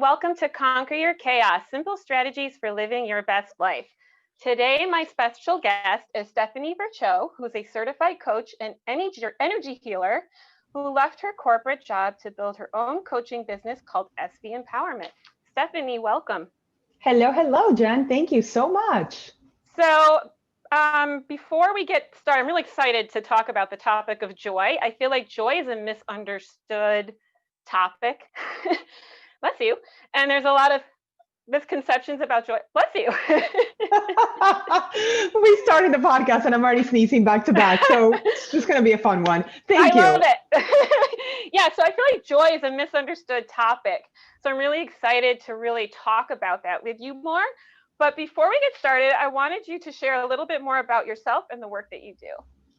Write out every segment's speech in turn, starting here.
welcome to Conquer Your Chaos, Simple Strategies for Living Your Best Life. Today, my special guest is Stephanie Virchaux, who's a certified coach and energy healer who left her corporate job to build her own coaching business called SV Empowerment. Stephanie, welcome. Hello, Jen. Thank you so much. So before we get started, I'm really excited to talk about the topic of joy. I feel like joy is a misunderstood topic. Bless you. And there's a lot of misconceptions about joy. Bless you. We started the podcast and I'm already sneezing back to back. So it's just going to be a fun one. Thank you. I love it. Yeah, so I feel like joy is a misunderstood topic. So I'm really excited to really talk about that with you more. But before we get started, I wanted you to share a little bit more about yourself and the work that you do.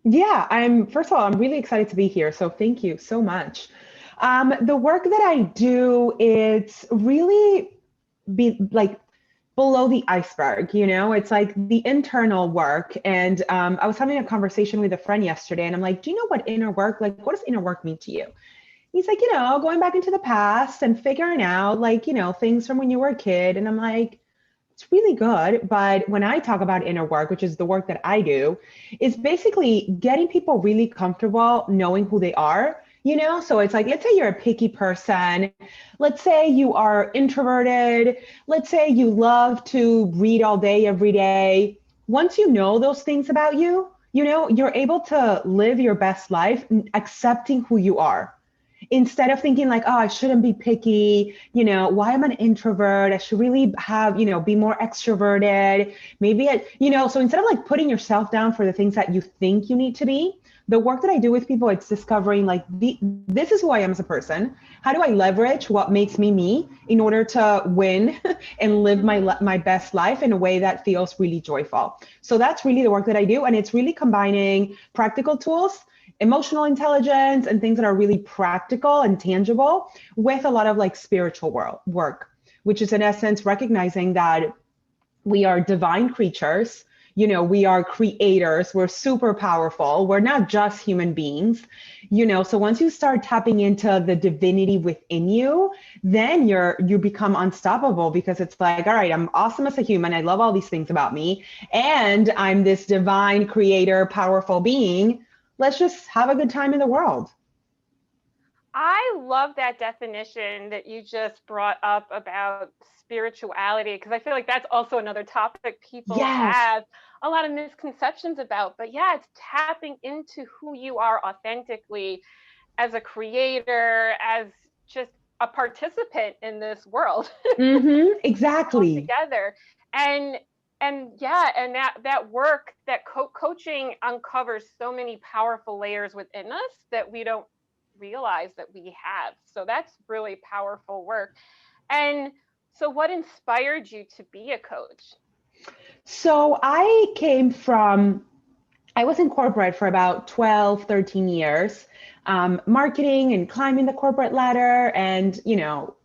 Yeah, first of all, I'm really excited to be here. So thank you so much. The work that I do, it's really below the iceberg, it's like the internal work. And I was having a conversation with a friend yesterday and I'm like, do you know what inner work, what does inner work mean to you? He's like, going back into the past and figuring out things from when you were a kid. And I'm like, it's really good. But when I talk about inner work, which is the work that I do, is basically getting people really comfortable knowing who they are. So it's like, let's say you're a picky person. Let's say you are introverted. Let's say you love to read all day, every day. Once you know those things about you, you're able to live your best life accepting who you are. Instead of thinking like, oh, I shouldn't be picky, why am I an introvert? I should really have, be more extroverted. Maybe, so instead of putting yourself down for the things that you think you need to be, the work that I do with people, it's discovering this is who I am as a person. How do I leverage what makes me in order to win and live my best life in a way that feels really joyful? So that's really the work that I do. And it's really combining practical tools, emotional intelligence, and things that are really practical and tangible with a lot of spiritual work, which is in essence recognizing that we are divine creatures. We are creators. We're super powerful. We're not just human beings, so once you start tapping into the divinity within you, then you become unstoppable, because it's like, all right, I'm awesome as a human. I love all these things about me. And I'm this divine creator, powerful being. Let's just have a good time in the world. I love that definition that you just brought up about spirituality, because I feel like that's also another topic people have a lot of misconceptions about. But yeah, it's tapping into who you are authentically as a creator, as just a participant in this world. Mm-hmm, exactly. Together. And that work, that coaching uncovers so many powerful layers within us that we don't realize that we have. So that's really powerful work. And so what inspired you to be a coach? So I was in corporate for about 12, 13 years, marketing and climbing the corporate ladder. And,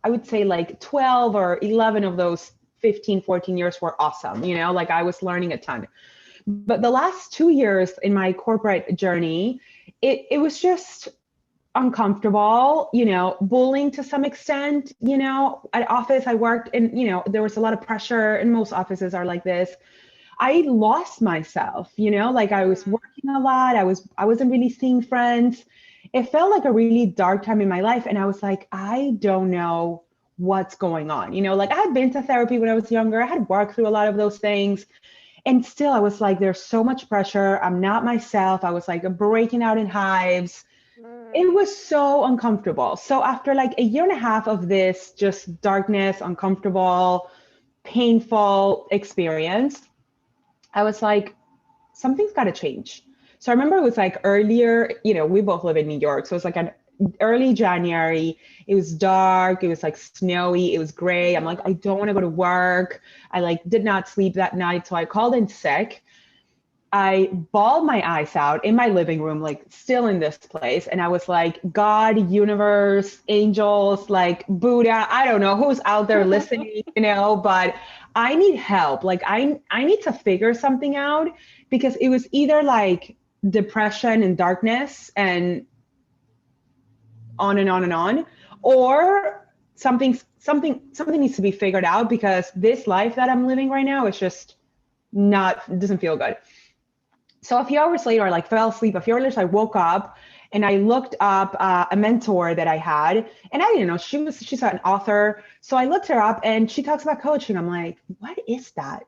I would say 12 or 11 of those 15, 14 years were awesome. I was learning a ton. But the last 2 years in my corporate journey, it was just uncomfortable, bullying to some extent. At office I worked and, there was a lot of pressure, and most offices are like this. I lost myself, I was working a lot. I wasn't really seeing friends. It felt like a really dark time in my life. And I was like, I don't know what's going on. I had been to therapy when I was younger. I had worked through a lot of those things. And still I was like, there's so much pressure. I'm not myself. I was breaking out in hives. It was so uncomfortable. So after a year and a half of this just darkness, uncomfortable, painful experience, I was like, something's got to change. So I remember it was earlier, we both live in New York. So it was an early January. It was dark. It was snowy. It was gray. I'm like, I don't want to go to work. I did not sleep that night. So I called in sick. I bawled my eyes out in my living room, still in this place. And I was like, God, universe, angels, Buddha, I don't know who's out there listening, but I need help. I need to figure something out, because it was either depression and darkness and on and on and on, or something needs to be figured out, because this life that I'm living right now is just it doesn't feel good. So a few hours later, I like fell asleep. A few hours later, I woke up and I looked up a mentor that I had, and I didn't know she's an author. So I looked her up, and she talks about coaching. I'm like, what is that?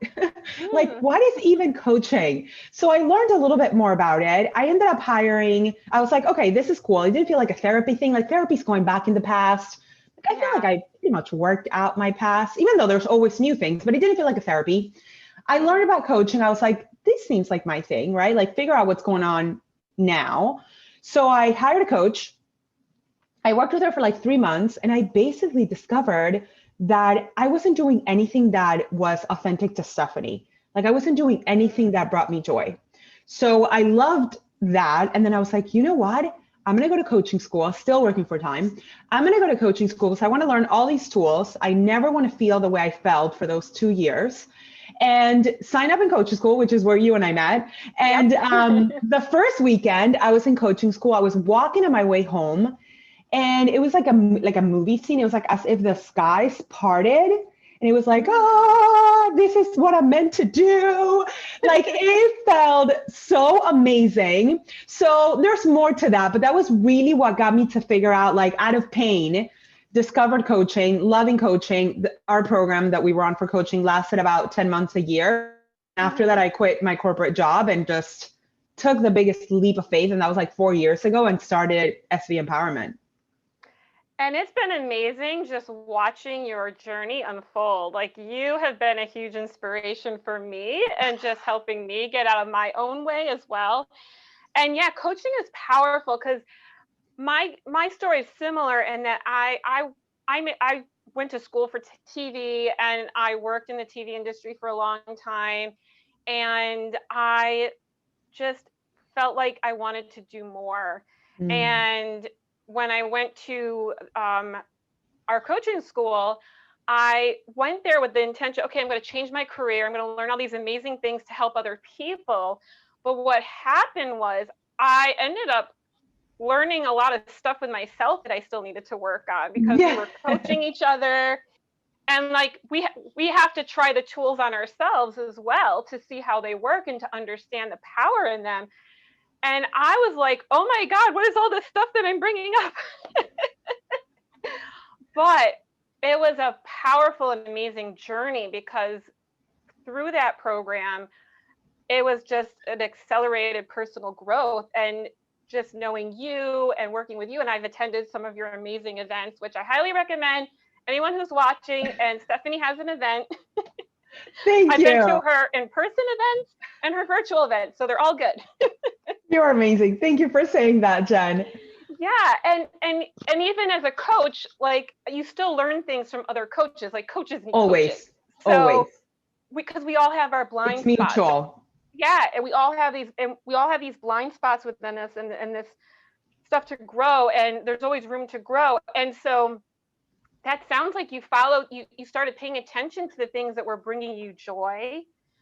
Like, what is even coaching? So I learned a little bit more about it. I ended up I was like, okay, this is cool. It didn't feel like a therapy thing. Like, therapy's going back in the past. I feel like I pretty much worked out my past, even though there's always new things, but it didn't feel like a therapy. I learned about coaching. I was like, this seems like my thing, right? Like, figure out what's going on now. So I hired a coach. I worked with her for like 3 months, and I basically discovered that I wasn't doing anything that was authentic to Stephanie. Like, I wasn't doing anything that brought me joy. So I loved that. And then I was like, you know what? I'm going to go to coaching school, still working full time. I'm going to go to coaching school because I want to learn all these tools. I never want to feel the way I felt for those 2 years. And sign up in coaching school, which is where you and I met. And the first weekend I was in coaching school, I was walking on my way home, and it was like a movie scene. It was like as if the skies parted, and it was like, oh, this is what I'm meant to do. Like, it felt so amazing. So there's more to that, but that was really what got me to figure out, like, out of pain, discovered coaching, loving coaching. Our program that we were on for coaching lasted about 10 months, a year. After that, I quit my corporate job and just took the biggest leap of faith. And that was like 4 years ago, and started SV Empowerment. And it's been amazing just watching your journey unfold. Like, you have been a huge inspiration for me, and just helping me get out of my own way as well. And yeah, coaching is powerful, because my story is similar in that I went to school for TV, and I worked in the TV industry for a long time, and I just felt like I wanted to do more. And when I went to our coaching school, I went there with the intention, okay, I'm going to change my career. I'm going to learn all these amazing things to help other people. But what happened was I ended up learning a lot of stuff with myself that I still needed to work on, because we were coaching each other. And like, we have to try the tools on ourselves as well to see how they work and to understand the power in them. And I was like, oh my God, what is all this stuff that I'm bringing up? But it was a powerful and amazing journey, because through that program, it was just an accelerated personal growth, and just knowing you and working with you. And I've attended some of your amazing events, which I highly recommend anyone who's watching. And Stephanie has an event. I've been to her in-person events and her virtual events, so they're all good. You're amazing. Thank you for saying that, Jen. Yeah, and even as a coach, like, you still learn things from other coaches. Like, coaches need coaches. So, because we all have our blind spots. It's mutual. Yeah, and we all have these blind spots within us, and this stuff to grow, and there's always room to grow. And so that sounds like you started paying attention to the things that were bringing you joy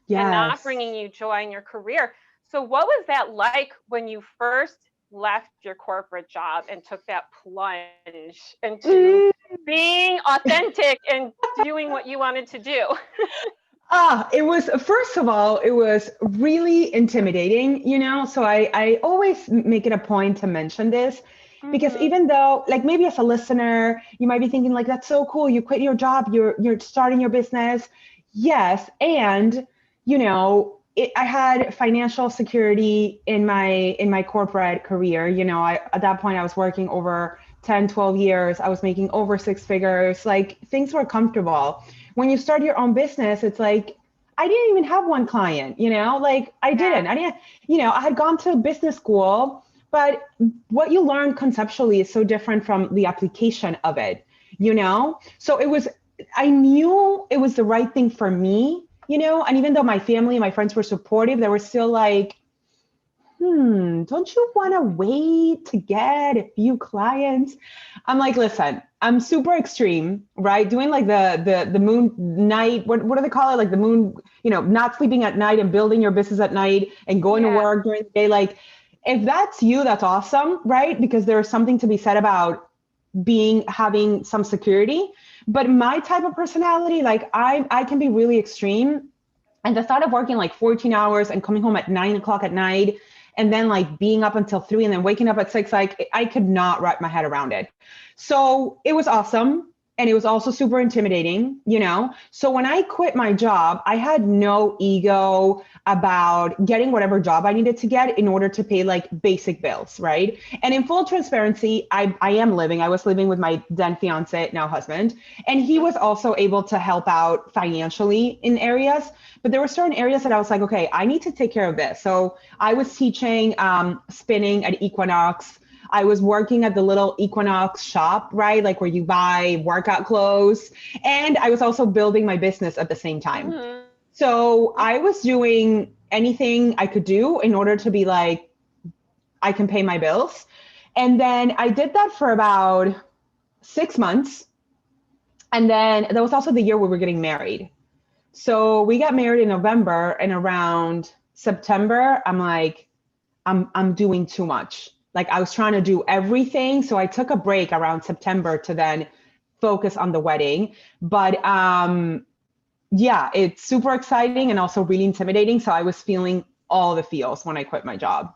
and not bringing you joy in your career. So what was that like when you first left your corporate job and took that plunge into being authentic and doing what you wanted to do? It was, first of all, it was really intimidating, so I always make it a point to mention this, because even though, like, maybe as a listener, you might be thinking, like, that's so cool, you quit your job, you're starting your business. Yes. And, I had financial security in my corporate career. At that point I was working over 10, 12 years. I was making over 6 figures. Like, things were comfortable. When you start your own business, it's like, I didn't even have one client, like, I had gone to business school, but what you learn conceptually is so different from the application of it, So I knew it was the right thing for me, and even though my family and my friends were supportive, they were still like, don't you want to wait to get a few clients? I'm like, listen, I'm super extreme, right? Doing like the moon night, what do they call it? Like the moon, not sleeping at night and building your business at night and going to work during the day. Like, if that's you, that's awesome, right? Because there's something to be said about having some security. But my type of personality, like I can be really extreme. And the thought of working like 14 hours and coming home at 9 o'clock at night and then like being up until 3 and then waking up at 6, like I could not wrap my head around it. So it was awesome. And it was also super intimidating, you know? So when I quit my job, I had no ego about getting whatever job I needed to get in order to pay like basic bills, right? And in full transparency, I was living with my then fiance, now husband, and he was also able to help out financially in areas. But there were certain areas that I was like, okay, I need to take care of this. So I was teaching spinning at Equinox. I was working at the little Equinox shop, right? Like where you buy workout clothes. And I was also building my business at the same time. Mm-hmm. So I was doing anything I could do in order to be like, I can pay my bills. And then I did that for about 6 months. And then that was also the year we were getting married. So we got married in November, and around September, I'm like, I'm doing too much. Like I was trying to do everything. So I took a break around September to then focus on the wedding. But yeah, it's super exciting and also really intimidating. So I was feeling all the feels when I quit my job.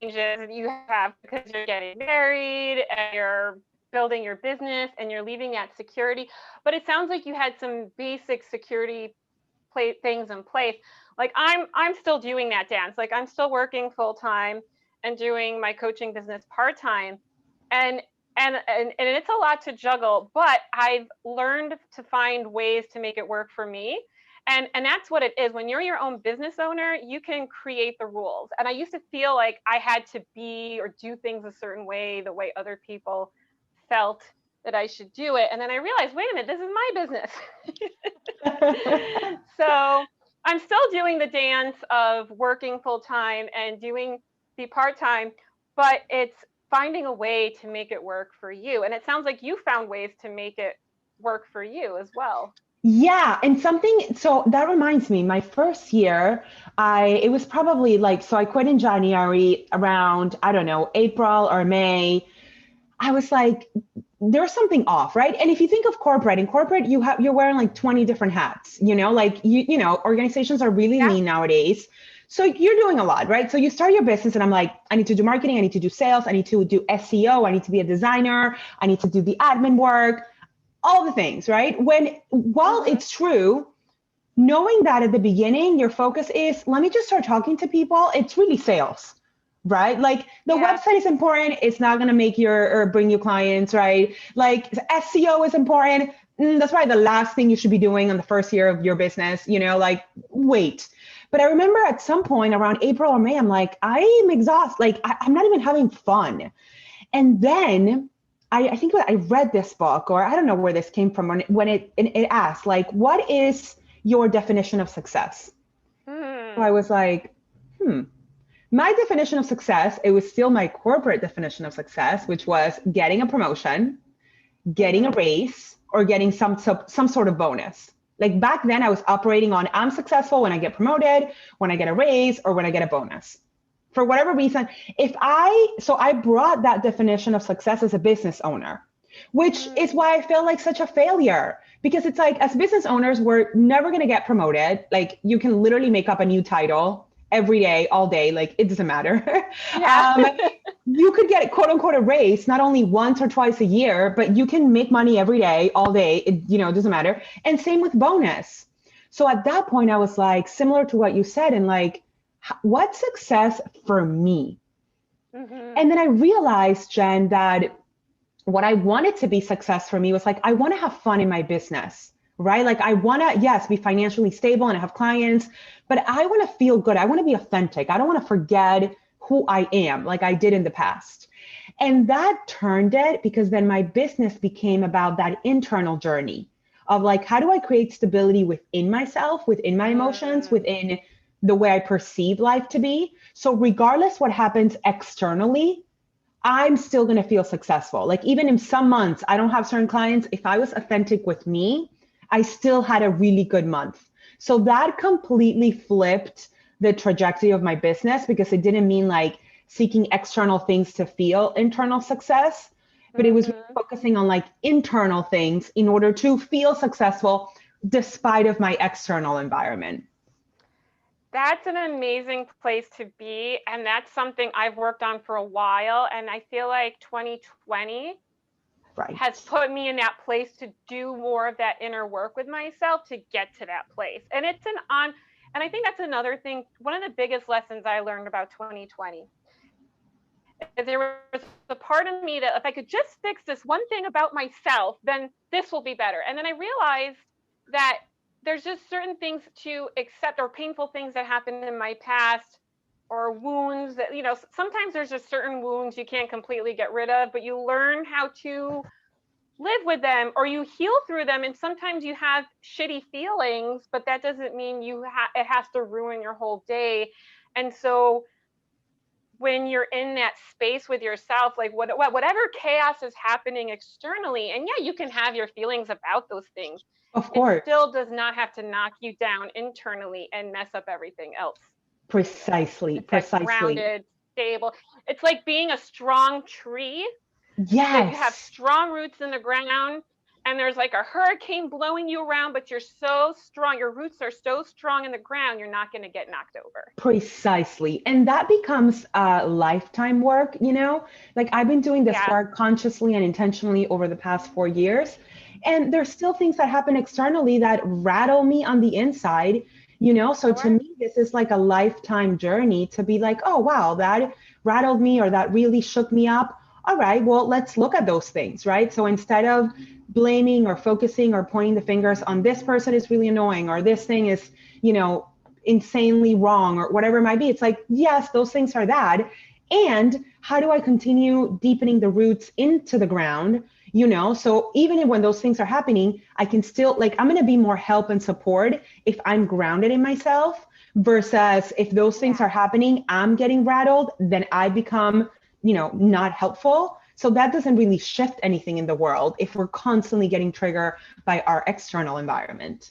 Changes you have because you're getting married and you're building your business and you're leaving that security. But it sounds like you had some basic security things in place. Like I'm still doing that dance. Like I'm still working full time and doing my coaching business part time, and it's a lot to juggle. But I've learned to find ways to make it work for me. And that's what it is. When you're your own business owner, you can create the rules. And I used to feel like I had to be or do things a certain way, the way other people felt that I should do it. And then I realized, wait a minute, this is my business. So I'm still doing the dance of working full time and doing the part time, but it's finding a way to make it work for you. And it sounds like you found ways to make it work for you as well. Yeah. And so that reminds me, my first year, it was probably like, so I quit in January around, I don't know, April or May. I was like, there's something off, right? And if you think of in corporate, you're wearing like 20 different hats, you know, like, you know, organizations are really lean nowadays. So you're doing a lot, right? So you start your business and I'm like, I need to do marketing. I need to do sales. I need to do SEO. I need to be a designer. I need to do the admin work. All the things, right? While it's true, knowing that at the beginning, your focus is, let me just start talking to people. It's really sales, right? Like the website is important. It's not going to make or bring you clients, right? Like SEO is important. That's probably the last thing you should be doing on the first year of your business, you know, like wait. But I remember at some point around April or May, I'm like, I am exhausted. Like I'm not even having fun. And then I think I read this book, or I don't know where this came from, when it asked, like, what is your definition of success? So I was like, my definition of success, it was still my corporate definition of success, which was getting a promotion, getting a raise, or getting some sort of bonus. Like back then I was operating on, I'm successful when I get promoted, when I get a raise, or when I get a bonus. For whatever reason, I brought that definition of success as a business owner, which is why I feel like such a failure, because it's like, as business owners, we're never going to get promoted. Like you can literally make up a new title every day, all day. Like it doesn't matter. You could get quote unquote a raise, not only once or twice a year, but you can make money every day, all day. It doesn't matter. And same with bonus. So at that point I was like, similar to what you said, and like, what's success for me? And then I realized, Jen, that what I wanted to be success for me was like, I want to have fun in my business, right? Like I want to, yes, be financially stable and have clients, but I want to feel good. I want to be authentic. I don't want to forget who I am like I did in the past. And that turned it, because then my business became about that internal journey of like, how do I create stability within myself, within my emotions, within the way I perceive life to be. So regardless what happens externally, I'm still going to feel successful. Like even in some months, I don't have certain clients. If I was authentic with me, I still had a really good month. So that completely flipped the trajectory of my business, because it didn't mean like seeking external things to feel internal success, but it was really focusing on like internal things in order to feel successful despite of my external environment. That's an amazing place to be. And that's something I've worked on for a while. And I feel like 2020 has put me in that place to do more of that inner work with myself to get to that place. And and I think that's another thing. One of the biggest lessons I learned about 2020 is there was a part of me that if I could just fix this one thing about myself, then this will be better. And then I realized that there's just certain things to accept, or painful things that happened in my past, or wounds that, sometimes there's just certain wounds you can't completely get rid of, but you learn how to live with them, or you heal through them. And sometimes you have shitty feelings, but that doesn't mean it has to ruin your whole day. And so when you're in that space with yourself, like whatever chaos is happening externally, and yeah, you can have your feelings about those things. Of course. It still does not have to knock you down internally and mess up everything else. Precisely. Grounded, stable. It's like being a strong tree. Yes. That you have strong roots in the ground, and there's like a hurricane blowing you around, but you're so strong. Your roots are so strong in the ground, you're not going to get knocked over. Precisely. And that becomes lifetime work, like I've been doing this work consciously and intentionally over the past 4 years. And there's still things that happen externally that rattle me on the inside, so to me, this is like a lifetime journey to be like, oh, wow, that rattled me, or that really shook me up. All right, well, let's look at those things, right? So instead of blaming or focusing or pointing the fingers on this person is really annoying, or this thing is, insanely wrong, or whatever it might be, it's like, yes, those things are that. And how do I continue deepening the roots into the ground? So even when those things are happening, I can still, like, I'm going to be more help and support if I'm grounded in myself, versus if those things are happening, I'm getting rattled, then I become not helpful. So that doesn't really shift anything in the world if we're constantly getting triggered by our external environment.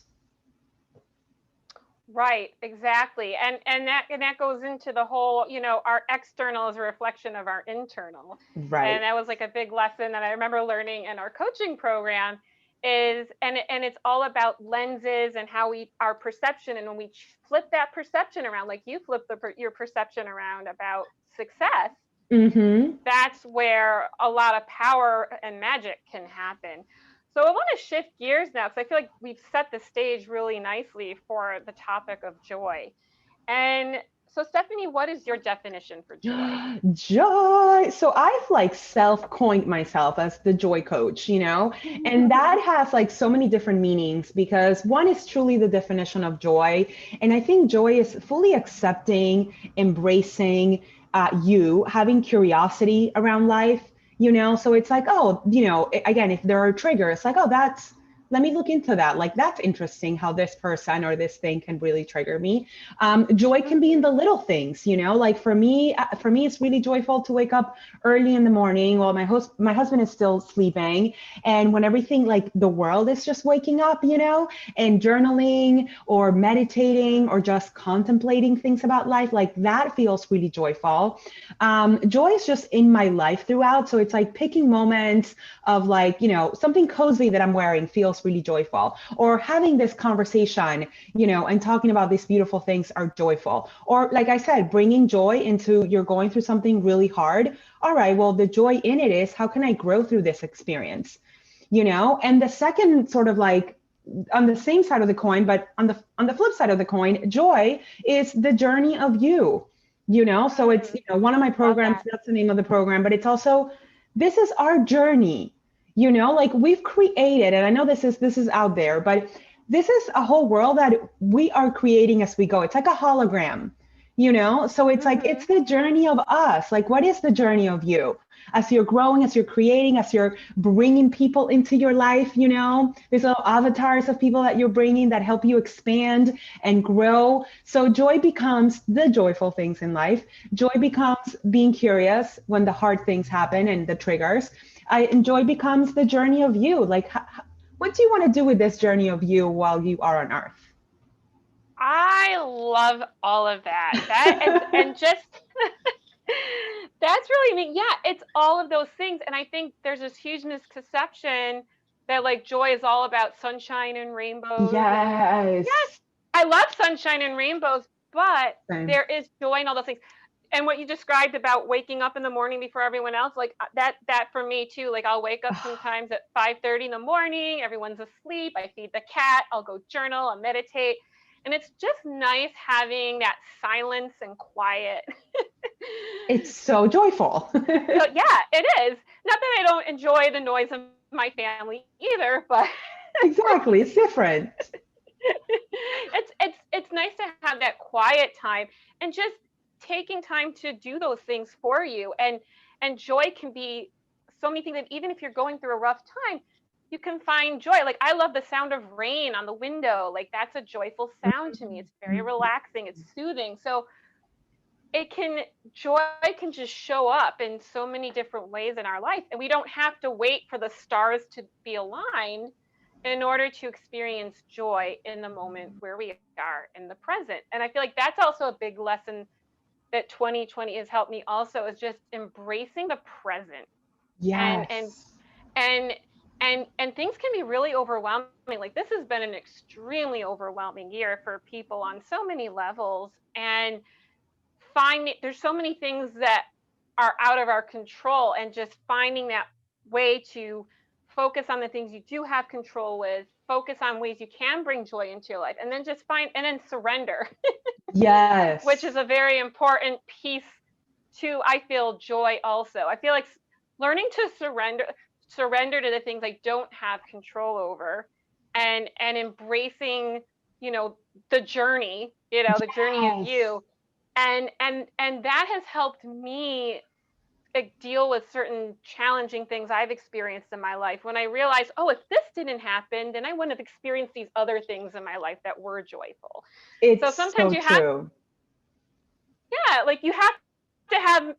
Right, exactly. And that goes into the whole, our external is a reflection of our internal. Right. And that was like a big lesson that I remember learning in our coaching program and it's all about lenses and how our perception, and when we flip that perception around, like you flip your perception around about success, that's where a lot of power and magic can happen. So I want to shift gears now, because I feel like we've set the stage really nicely for the topic of joy. And so, Stephanie, what is your definition for joy? Joy. So I've like self-coined myself as the joy coach, and that has like so many different meanings, because one is truly the definition of joy. And I think joy is fully accepting, embracing, you having curiosity around life, so it's like, oh, again, if there are triggers, like, oh, let me look into that. Like, that's interesting how this person or this thing can really trigger me. Joy can be in the little things, like for me, it's really joyful to wake up early in the morning while my husband is still sleeping. And when everything, like the world is just waking up, and journaling or meditating or just contemplating things about life, like that feels really joyful. Joy is just in my life throughout. So it's like picking moments of like, something cozy that I'm wearing feels really joyful, or having this conversation, and talking about these beautiful things are joyful. Or like I said, bringing joy into, you're going through something really hard. All right, well, the joy in it is, how can I grow through this experience? And the second sort of like on the same side of the coin, but on the flip side of the coin, joy is the journey of you, so it's, one of my programs, that's the name of the program, but it's also, this is our journey. Like we've created, and I know this is out there, but this is a whole world that we are creating as we go. It's like a hologram, so it's like, it's the journey of us. Like, what is the journey of you as you're growing, as you're creating, as you're bringing people into your life? There's little avatars of people that you're bringing that help you expand and grow. So joy becomes the joyful things in life. Joy becomes being curious when the hard things happen and the triggers. And joy becomes the journey of you. Like, what do you want to do with this journey of you while you are on Earth? I love all of that. And just That's really neat. Yeah, it's all of those things. And I think there's this huge misconception that like joy is all about sunshine and rainbows. And yes, Yes. I love sunshine and rainbows, but Same. there is joy in all those things. And what you described about waking up in the morning before everyone else, like that for me too. Like I'll wake up sometimes at 5:30 in the morning, everyone's asleep, I feed the cat, I'll go journal, I'll meditate. And it's just nice having that silence and quiet. It's so joyful. So yeah, it is. Not that I don't enjoy the noise of my family either, but Exactly. It's different. it's nice to have that quiet time and just taking time to do those things for you. And joy can be so many things that even if you're going through a rough time, you can find joy. Like I love the sound of rain on the window. Like that's a joyful sound to me. It's very relaxing, it's soothing. So joy can just show up in so many different ways in our life, and we don't have to wait for the stars to be aligned in order to experience joy in the moment where we are in the present. And I feel like that's also a big lesson that 2020 has helped me also, is just embracing the present. and and Yes. and and things can be really overwhelming. Like this has been an extremely overwhelming year for people on so many levels, and there's so many things that are out of our control, and just finding that way to focus on the things you do have control with, focus on ways you can bring joy into your life, and then surrender, which Yes. is a very important piece to, I feel, joy also. I feel like learning to surrender to the things I don't have control over, and embracing, the journey, the journey of Yes. you. And that has helped me deal with certain challenging things I've experienced in my life, when I realized, oh, if this didn't happen, then I wouldn't have experienced these other things in my life that were joyful. So It's sometimes so you have, true. yeah, like you have to have,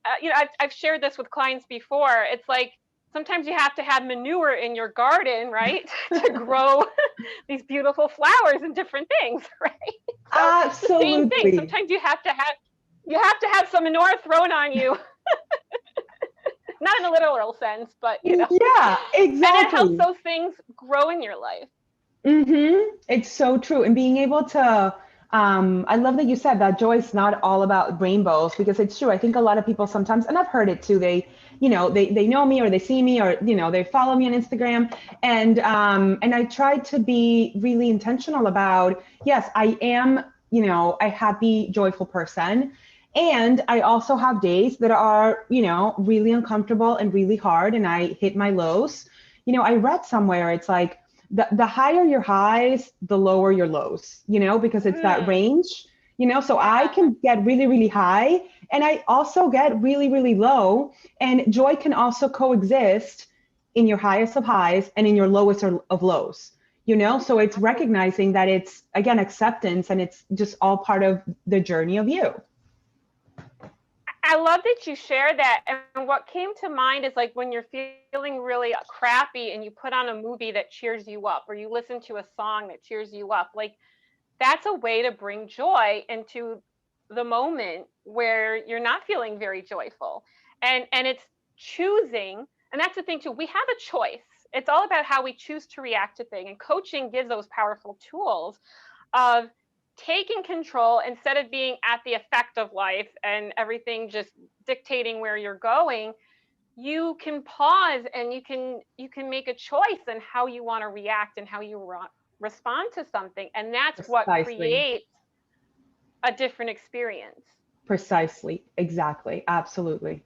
I've shared this with clients before. It's like sometimes you have to have manure in your garden, right, to grow these beautiful flowers and different things, right? So it's the same thing. Absolutely. Sometimes you have to have some manure thrown on you, not in a literal sense, but Yeah, and it helps exactly. those things grow in your life. It's so true. And being able to, I love that you said that joy is not all about rainbows, because it's true. I think a lot of people sometimes, and I've heard it too, they know me, or they see me, or, they follow me on Instagram. And I try to be really intentional about, yes, I am, a happy, joyful person. And I also have days that are, really uncomfortable and really hard, and I hit my lows. I read somewhere, it's like, the higher your highs, the lower your lows, because it's that Mm, range, so I yeah. can get really, really high, and I also get really, really low. And joy can also coexist in your highest of highs and in your lowest of lows, so it's recognizing that it's, again, acceptance, and it's just all part of the journey of you. I love that you share that. And what came to mind is like when you're feeling really crappy and you put on a movie that cheers you up, or you listen to a song that cheers you up. Like that's a way to bring joy into the moment where you're not feeling very joyful. And it's choosing, and that's the thing too. We have a choice. It's all about how we choose to react to things. And coaching gives those powerful tools of taking control instead of being at the effect of life and everything just dictating where you're going. You can pause, and you can make a choice in how you want to react and how you respond to something, and that's what Precisely. creates a different experience. Precisely. Exactly. Absolutely.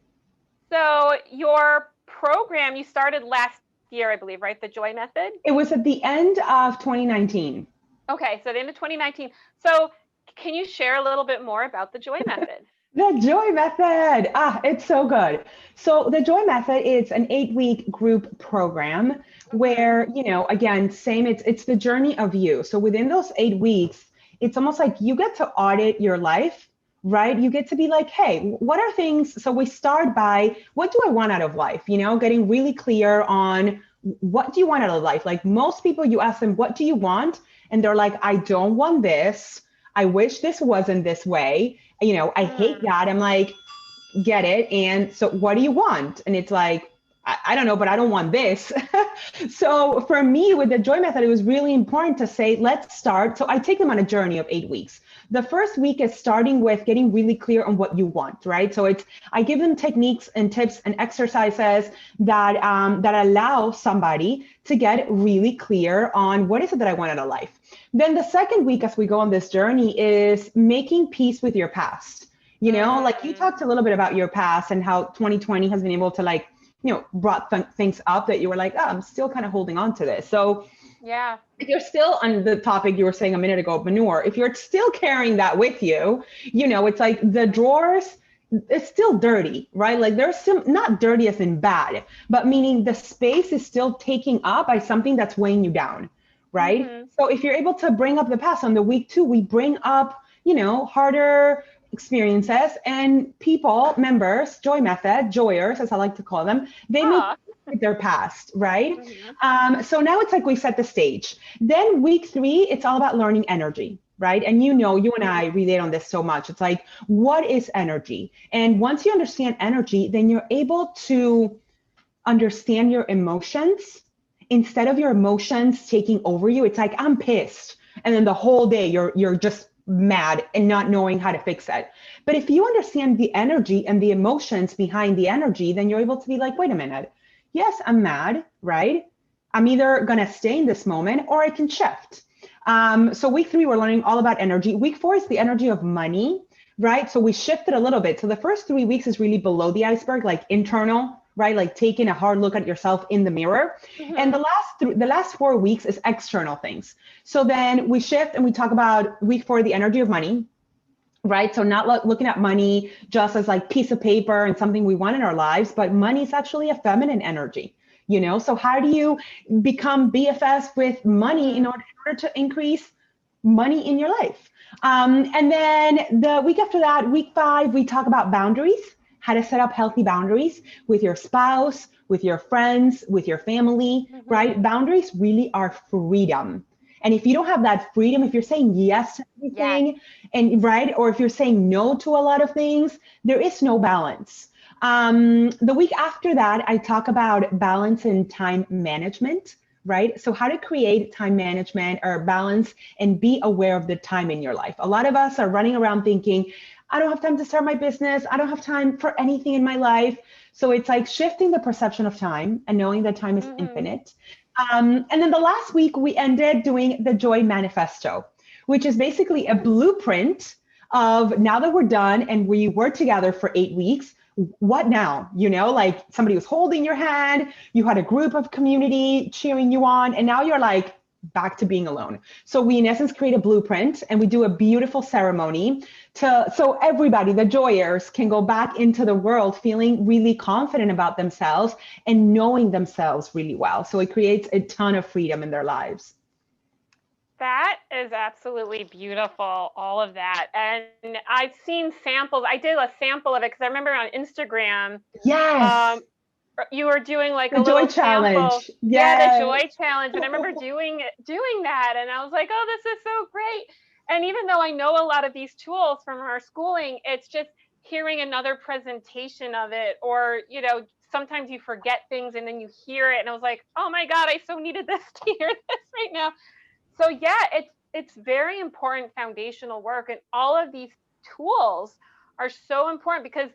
So your program, you started last year, I believe, right? The Joy Method. It was at the end of 2019. Okay, so the end of 2019. So can you share a little bit more about the Joy Method? The Joy Method. It's so good. So the Joy Method is an 8-week group program Mm-hmm. where, again, same, it's the journey of you. So within those 8 weeks, it's almost like you get to audit your life, right? You get to be like, hey, what are things? So we start by, what do I want out of life? Getting really clear on, what do you want out of life? Like most people, you ask them, what do you want? And they're like, I don't want this. I wish this wasn't this way. I hate Mm, that. I'm like, get it. And so what do you want? And it's like, I don't know, but I don't want this. So for me, with the joy method, it was really important to say, let's start. So I take them on a journey of 8 weeks. The first week is starting with getting really clear on what you want, right? So I give them techniques and tips and exercises that that allow somebody to get really clear on what is it that I want out of life. Then the second week, as we go on this journey, is making peace with your past. You know, like you talked a little bit about your past and how 2020 has been able to, like, you know, brought things up that you were like, oh, I'm still kind of holding on to this. So yeah, if you're still on the topic you were saying a minute ago, manure, if you're still carrying that with you, you know, it's like the drawers, it's still dirty, right? Like there's some, not dirty as in bad, but meaning the space is still taken up by something that's weighing you down, right? Mm-hmm. So if you're able to bring up the past, on the week 2, we bring up, you know, harder experiences, and people, members, joy method, joyers, as I like to call them, they make with their past, right? Mm-hmm. So now it's like we set the stage. Then week 3, it's all about learning energy, right? And you know, you and I relate on this so much. It's like, what is energy? And once you understand energy, then you're able to understand your emotions. Instead of your emotions taking over you, it's like, I'm pissed. And then the whole day you're just mad and not knowing how to fix it. But if you understand the energy and the emotions behind the energy, then you're able to be like, wait a minute. Yes, I'm mad, right? I'm either going to stay in this moment or I can shift. So week 3, we're learning all about energy. Week 4 is the energy of money, right? So we shifted a little bit. So the first 3 weeks is really below the iceberg, like internal, right? Like taking a hard look at yourself in the mirror. Mm-hmm. And the last 4 weeks is external things. So then we shift and we talk about week 4, the energy of money, right? So not looking at money just as like piece of paper and something we want in our lives, but money is actually a feminine energy, you know? So how do you become BFS with money in order to increase money in your life? And then the week after that, week 5, we talk about boundaries, how to set up healthy boundaries with your spouse, with your friends, with your family, right? Boundaries really are freedom. And if you don't have that freedom, if you're saying yes to everything, and right, or if you're saying no to a lot of things, there is no balance. The week after that, I talk about balance and time management, right? So how to create time management or balance and be aware of the time in your life. A lot of us are running around thinking, I don't have time to start my business. I don't have time for anything in my life. So it's like shifting the perception of time and knowing that time is infinite. And then the last week we ended doing the Joy Manifesto, which is basically a blueprint of, now that we're done and we were together for 8 weeks, what now? You know, like somebody was holding your hand, you had a group of community cheering you on, and now you're like back to being alone. So we in essence create a blueprint and we do a beautiful ceremony so everybody, the joyers, can go back into the world feeling really confident about themselves and knowing themselves really well. So it creates a ton of freedom in their lives. That is absolutely beautiful, all of that. And I've seen samples. I did a sample of it because I remember on Instagram, Yes. You were doing like The a joy little sample. challenge. Yeah, the Yes. joy challenge. And I remember doing that. And I was like, oh, this is so great. And even though I know a lot of these tools from our schooling, it's just hearing another presentation of it, or, you know, sometimes you forget things and then you hear it. And I was like, oh my God, I so needed this to hear this right now. So yeah, it's very important foundational work. And all of these tools are so important because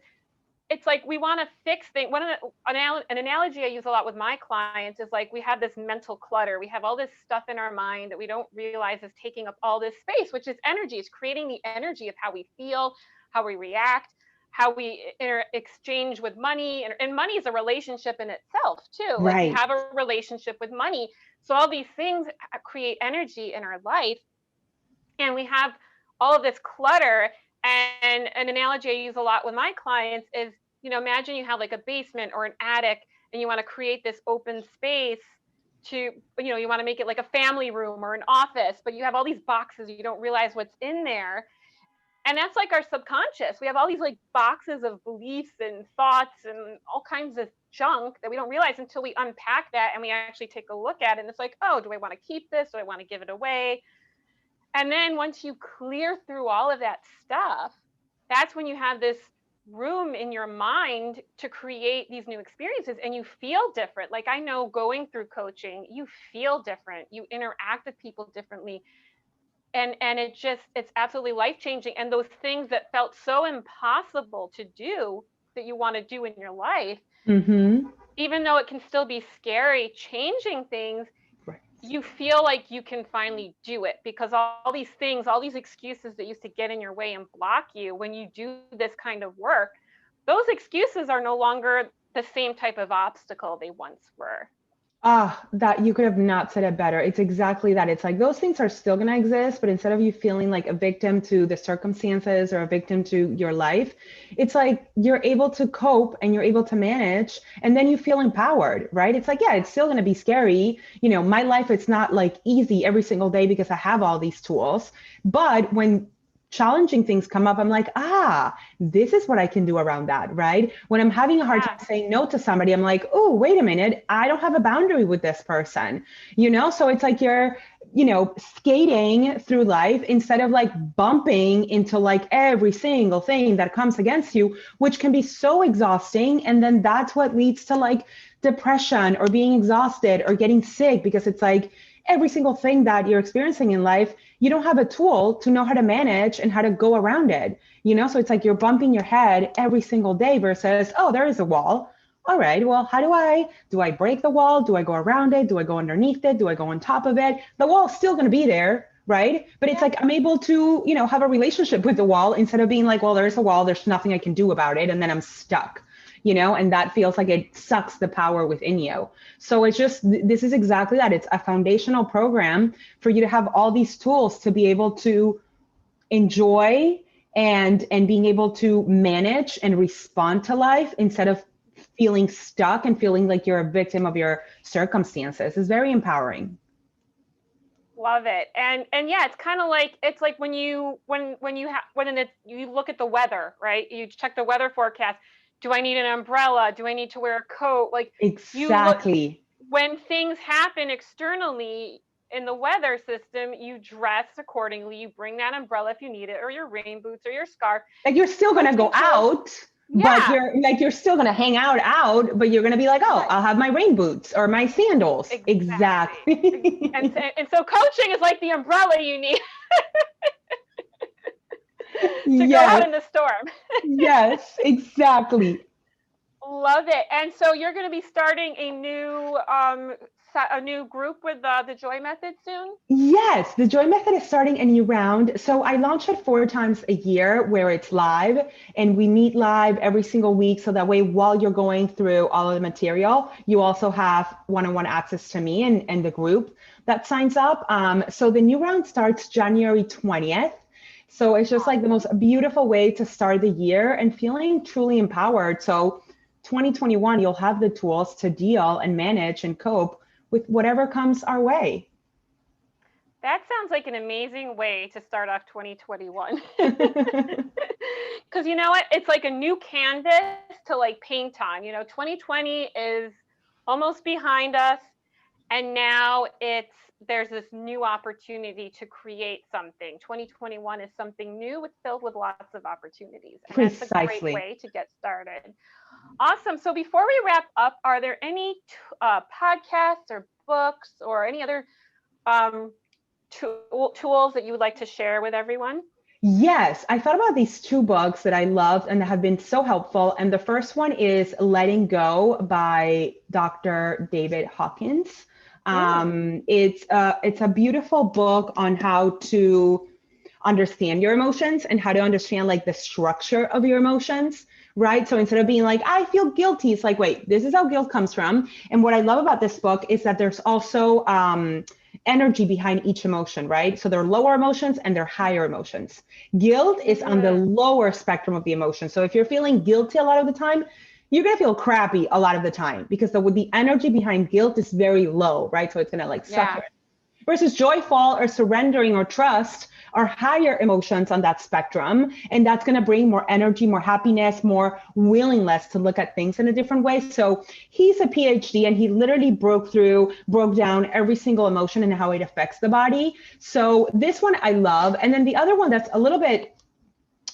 it's like we want to fix things. An analogy I use a lot with my clients is like we have this mental clutter. We have all this stuff in our mind that we don't realize is taking up all this space, which is energy. It's creating the energy of how we feel, how we react, how we exchange with money. And money is a relationship in itself too. Like we Right. have a relationship with money. So all these things create energy in our life. And we have all of this clutter. And an analogy I use a lot with my clients is, you know, imagine you have like a basement or an attic and you want to create this open space to, you know, you want to make it like a family room or an office, but you have all these boxes, you don't realize what's in there. And that's like our subconscious. We have all these like boxes of beliefs and thoughts and all kinds of junk that we don't realize until we unpack that and we actually take a look at it. And it's like, oh, do I want to keep this? Do I want to give it away? And then once you clear through all of that stuff, that's when you have this room in your mind to create these new experiences, and you feel different. Like, I know going through coaching, you feel different, you interact with people differently, and it's absolutely life changing. And those things that felt so impossible to do, that you want to do in your life, Mm-hmm. even though it can still be scary changing things, Right. you feel like you can finally do it, because all these things, all these excuses that used to get in your way and block you, when you do this kind of work, those excuses are no longer the same type of obstacle they once were. Ah, that you could have not said it better. It's exactly that. It's like those things are still going to exist, but instead of you feeling like a victim to the circumstances or a victim to your life, it's like you're able to cope and you're able to manage, and then you feel empowered, right? It's like, yeah, it's still going to be scary. You know, my life, it's not like easy every single day because I have all these tools. But when challenging things come up, I'm like, this is what I can do around that, right? When I'm having a hard time saying no to somebody, I'm like, oh, wait a minute, I don't have a boundary with this person, you know? So it's like you're, you know, skating through life instead of like bumping into like every single thing that comes against you, which can be so exhausting. And then that's what leads to like depression or being exhausted or getting sick, because it's like every single thing that you're experiencing in life, you don't have a tool to know how to manage and how to go around it, you know? So it's like you're bumping your head every single day versus, oh, there is a wall. All right, well, how do I break the wall? Do I go around it? Do I go underneath it? Do I go on top of it? The wall's still going to be there, right? But it's like I'm able to, you know, have a relationship with the wall instead of being like, well, there's a wall, there's nothing I can do about it, and then I'm stuck, you know, and that feels like it sucks the power within you. So it's just, this is exactly that. It's a foundational program for you to have all these tools to be able to enjoy and being able to manage and respond to life instead of feeling stuck and feeling like you're a victim of your circumstances. Is very empowering. Love it. And yeah, it's like when you you look at the weather, right? You check the weather forecast. Do I need an umbrella? Do I need to wear a coat? Like, you look, Exactly. when things happen externally in the weather system, you dress accordingly. You bring that umbrella if you need it, or your rain boots, or your scarf. Like you're still gonna go out, but you're still gonna hang out, but you're gonna be like, oh, I'll have my rain boots or my sandals. Exactly. And so coaching is like the umbrella you need to go out in the storm. Yes, exactly. Love it. And so you're going to be starting a new group with the Joy Method soon? Yes, the Joy Method is starting a new round. So I launch it 4 times a year where it's live, and we meet live every single week. So that way, while you're going through all of the material, you also have one-on-one access to me and the group that signs up. So the new round starts January 20th. So it's just like the most beautiful way to start the year and feeling truly empowered. So 2021, you'll have the tools to deal and manage and cope with whatever comes our way. That sounds like an amazing way to start off 2021. Because you know what? It's like a new canvas to like paint on. You know, 2020 is almost behind us, and now there's this new opportunity to create something. 2021 is something new, filled with lots of opportunities. And Precisely. That's a great way to get started. Awesome. So before we wrap up, are there any podcasts or books or any other tools that you would like to share with everyone? Yes, I thought about these 2 books that I loved and that have been so helpful. And the first one is Letting Go by Dr. David Hawkins. It's a beautiful book on how to understand your emotions and how to understand like the structure of your emotions, right? So instead of being like, I feel guilty, it's like, wait, this is how guilt comes from. And what I love about this book is that there's also energy behind each emotion, right? So there are lower emotions and there are higher emotions. Guilt is on the lower spectrum of the emotion. So if you're feeling guilty a lot of the time, you're going to feel crappy a lot of the time because the energy behind guilt is very low, right? So it's going to like suck it. Versus joyful or surrendering or trust are higher emotions on that spectrum. And that's going to bring more energy, more happiness, more willingness to look at things in a different way. So he's a PhD and he literally broke down every single emotion and how it affects the body. So this one I love. And then the other one that's a little bit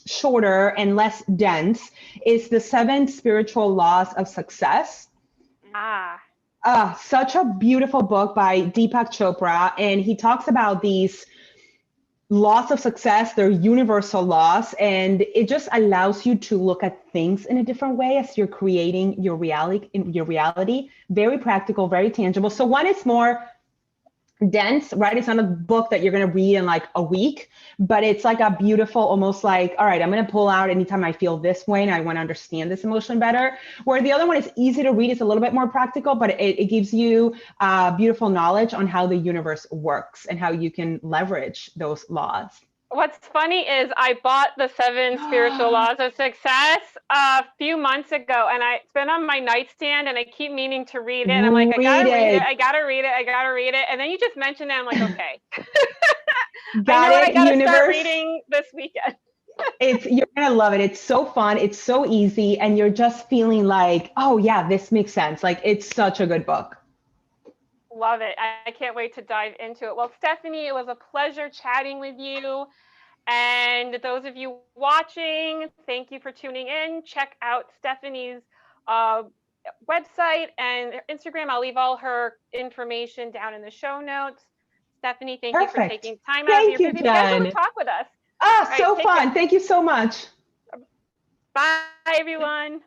shorter and less dense. It's the 7 Spiritual Laws of Success. Such a beautiful book by Deepak Chopra. And he talks about these laws of success. They're universal laws, and it just allows you to look at things in a different way as you're creating your reality. Very practical, very tangible. So one is more dense, right? It's not a book that you're going to read in like a week, but it's like a beautiful, almost like, all right, I'm going to pull out anytime I feel this way and I want to understand this emotion better. Where the other one is easy to read. It's a little bit more practical, but it gives you beautiful knowledge on how the universe works and how you can leverage those laws. What's funny is I bought the 7 Spiritual Laws of Success a few months ago, and it's been on my nightstand, and I keep meaning to read it. And I'm like, I gotta read it. And then you just mentioned it. I'm like, okay. I gotta start reading this weekend. You're gonna love it. It's so fun. It's so easy, and you're just feeling like, oh yeah, this makes sense. Like, it's such a good book. Love it. I can't wait to dive into it. Well, Stephanie, it was a pleasure chatting with you. And those of you watching, thank you for tuning in. Check out Stephanie's website and Instagram. I'll leave all her information down in the show notes. Stephanie, thank you for taking time out of your busy schedule to talk with us. So fun. Thank you so much. Bye, everyone.